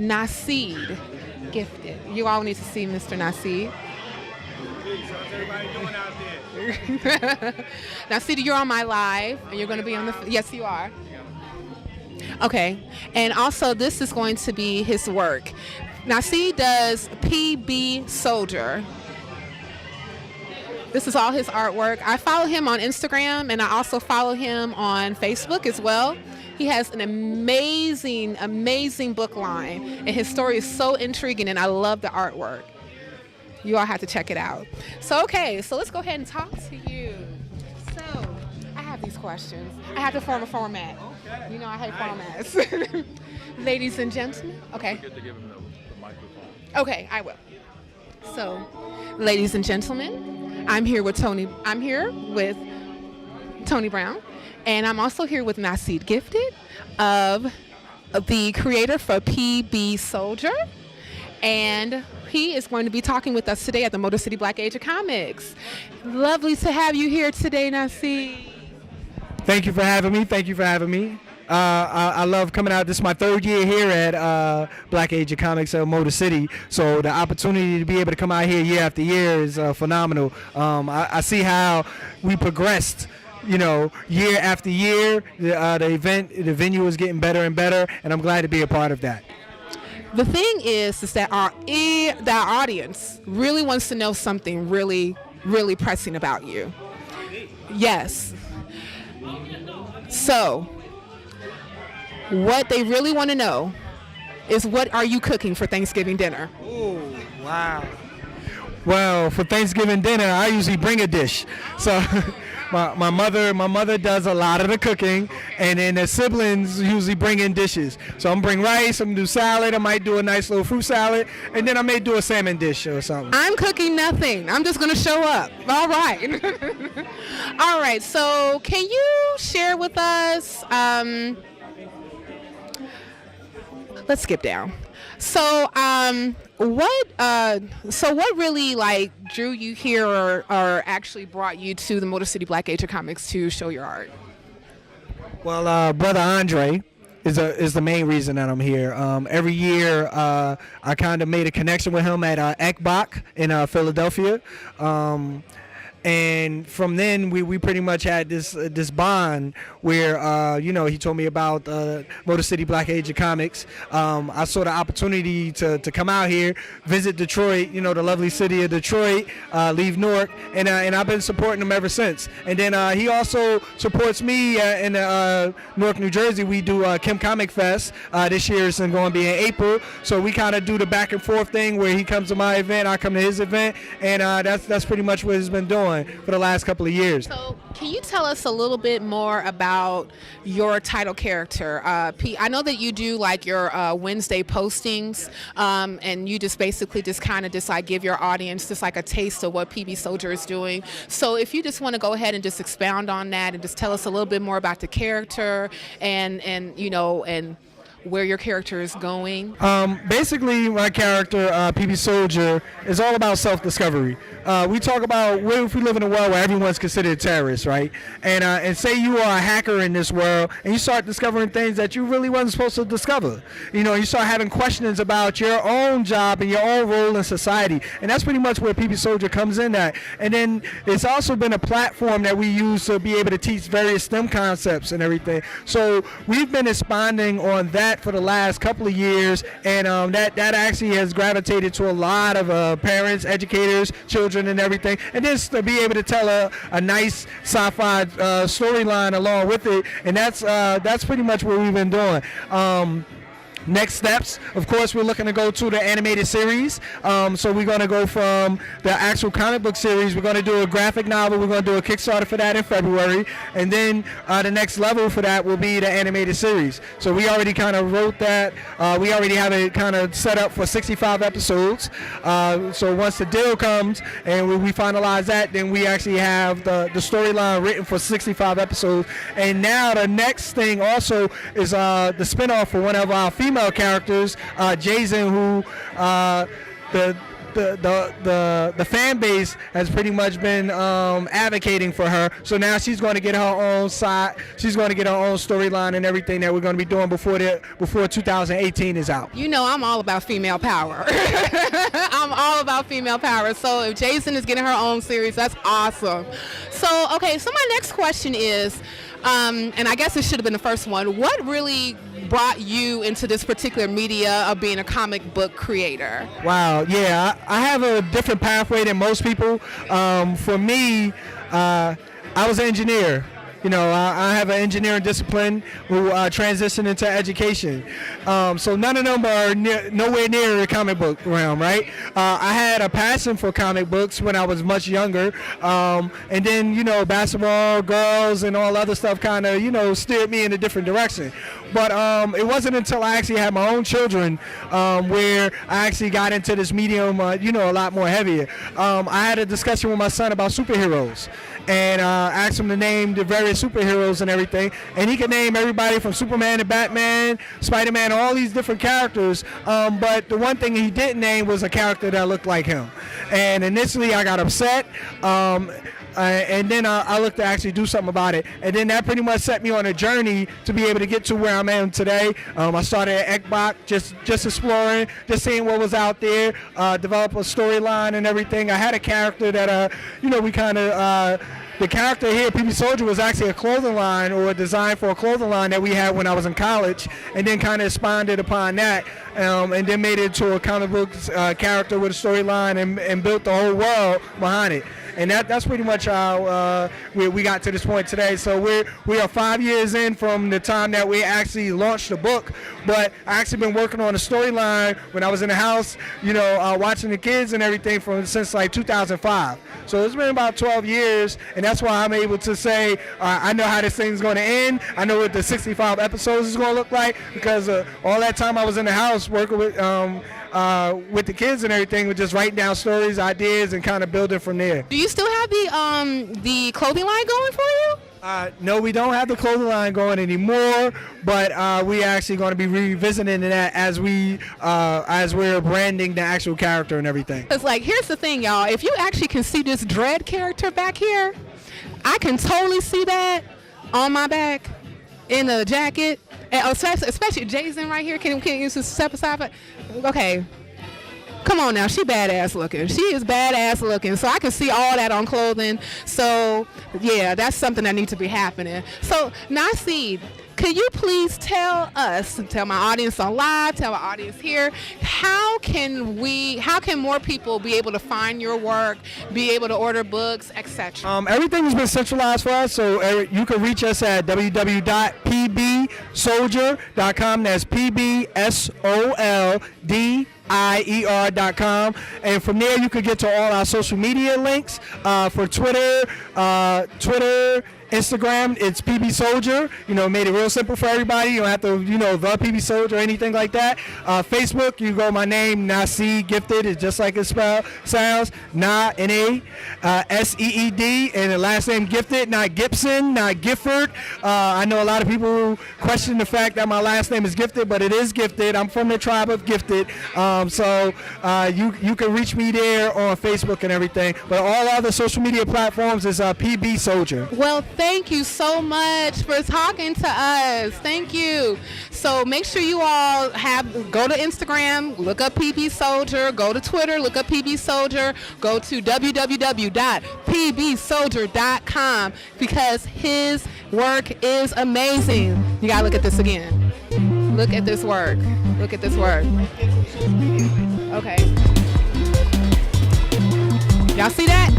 Naseed Gifted. You all need to see Mr. Naseed. How's everybody doing out there? Naseed, you're on my live, and you're going to be on the. Yes, you are. Okay, and also this is going to be his work. Naseed does PB Soldier. This is all his artwork. I follow him on Instagram, and I also follow him on Facebook as well. He has an amazing, amazing book line, and his story is so intriguing, and I love the artwork. You all have to check it out. So, okay, so let's go ahead and talk to you. So, I have these questions. I have to form a format. You know I hate formats. Ladies and gentlemen. Okay. Forget to give him the microphone. Okay, I will. So, ladies and gentlemen, I'm here with Tony Brown, and I'm also here with Naseed Gifted, of the creator for PB Soldier, and he is going to be talking with us today at the Motor City Black Age of Comics. Lovely to have you here today, Naseed. Thank you for having me. I love coming out. This is my third year here at Black Age of Comics Motor City. So the opportunity to be able to come out here year after year is phenomenal. I see how we progressed, year after year. The venue is getting better and better, and I'm glad to be a part of that. The thing is that our audience really wants to know something really, really pressing about you. Yes. So, what they really want to know is, what are you cooking for Thanksgiving dinner? Oh, wow. Well, for Thanksgiving dinner, I usually bring a dish. So my mother does a lot of the cooking, and then the siblings usually bring in dishes. So I'm gonna bring rice, I'm gonna do salad, I might do a nice little fruit salad, and then I may do a salmon dish or something. I'm cooking nothing. I'm just gonna show up. All right. All right, so can you share with us, let's skip down. So, what really drew you here, or actually brought you to the Motor City Black Age of Comics to show your art? Well, Brother Andre is the main reason that I'm here. Every year, I kind of made a connection with him at ECBOC in Philadelphia. And from then, we pretty much had this bond where, he told me about Motor City Black Age of Comics. I saw the opportunity to come out here, visit Detroit, the lovely city of Detroit, leave Newark, and I've been supporting him ever since. And then he also supports me in Newark, New Jersey. We do Kim Comic Fest. This year it's going to be in April. So we kind of do the back and forth thing where he comes to my event, I come to his event, and that's pretty much what he's been doing for the last couple of years. So can you tell us a little bit more about your title character? I know that you do your Wednesday postings, and you just basically give your audience just a taste of what PB Soldier is doing. So if you just want to go ahead and just expound on that and just tell us a little bit more about the character and where your character is going. Basically, my character, PB Soldier, is all about self-discovery. We talk about what if we live in a world where everyone's considered a terrorist, right? And say you are a hacker in this world, and you start discovering things that you really wasn't supposed to discover. You start having questions about your own job and your own role in society, and that's pretty much where PB Soldier comes in at. And then it's also been a platform that we use to be able to teach various STEM concepts and everything. So we've been expanding on that for the last couple of years, and that actually has gravitated to a lot of parents, educators, children, and everything. And just to be able to tell a nice sci-fi storyline along with it, and that's pretty much what we've been doing. Next steps, of course, we're looking to go to the animated series. So we're going to go from the actual comic book series. We're going to do a graphic novel. We're going to do a Kickstarter for that in February. And then the next level for that will be the animated series. So we already kind of wrote that. We already have it kind of set up for 65 episodes. So once the deal comes and we finalize that, then we actually have the storyline written for 65 episodes. And now the next thing also is the spinoff for one of our female characters, Jason, who the fan base has pretty much been advocating for her. So now she's going to get her own side. She's going to get her own storyline and everything that we're going to be doing before 2018 is out. You know I'm all about female power. I'm all about female power. So if Jason is getting her own series, that's awesome. So, okay, so my next question is, and I guess it should have been the first one, what really brought you into this particular media of being a comic book creator? Wow, yeah, I have a different pathway than most people. For me, I was an engineer. You know, I have an engineering discipline who transitioned into education. So none of them are nowhere near the comic book realm, right? I had a passion for comic books when I was much younger. And then, you know, basketball, girls, and all other stuff kind of, you know, steered me in a different direction. But it wasn't until I actually had my own children where I actually got into this medium, you know, a lot more heavier. I had a discussion with my son about superheroes. And asked him to name the various superheroes and everything. And he could name everybody from Superman to Batman, Spider-Man, all these different characters. But the one thing he didn't name was a character that looked like him. And initially I got upset. And then I looked to actually do something about it. And then that pretty much set me on a journey to be able to get to where I'm at today. I started at ECBOC, just exploring, just seeing what was out there, develop a storyline and everything. I had a character that, you know, we kind of... the character here, PB Soldier, was actually a clothing line or a design for a clothing line that we had when I was in college, and then kind of expanded upon that, and then made it into a comic book character with a storyline and built the whole world behind it. And that's pretty much how we got to this point today. So we are 5 years in from the time that we actually launched the book, but I actually been working on a storyline when I was in the house, you know, watching the kids and everything since like 2005. So it's been about 12 years, and that's why I'm able to say I know how this thing's going to end. I know what the 65 episodes is going to look like, because all that time I was in the house working with the kids and everything, with just writing down stories, ideas, and kind of building from there. Do you still have the clothing line going for you? No, we don't have the clothing line going anymore, but we actually going to be revisiting that as we're branding the actual character and everything. It's like, here's the thing, y'all. If you actually can see this Dread character back here, I can totally see that on my back in the jacket, and especially Jason right here. Can you just step aside? Okay. Come on now, she badass looking. She is badass looking. So I can see all that on clothing. So yeah, that's something that needs to be happening. So Naseed, could you please tell my audience on live, tell our audience here, how can more people be able to find your work, be able to order books, etc.? Everything has been centralized for us, so you can reach us at www.pbsoldier.com. That's PBSOLDIER.com, and from there you can get to all our social media links for Twitter, Instagram, it's PB Soldier. You know, made it real simple for everybody. You don't have to, you know, the PB Soldier or anything like that. Facebook, you go my name, Naseed Gifted. It's just like it sounds. N-A, S-E-E-D, and the last name Gifted, not Gibson, not Gifford. I know a lot of people question the fact that my last name is Gifted, but it is Gifted. I'm from the tribe of Gifted. So you can reach me there on Facebook and everything. But all other social media platforms is PB Soldier. Well, thank you so much for talking to us. Thank you. So make sure you all go to Instagram, look up PB Soldier, go to Twitter, look up PB Soldier, go to www.pbsoldier.com, because his work is amazing. You gotta look at this again. Look at this work. Look at this work. Okay. Y'all see that?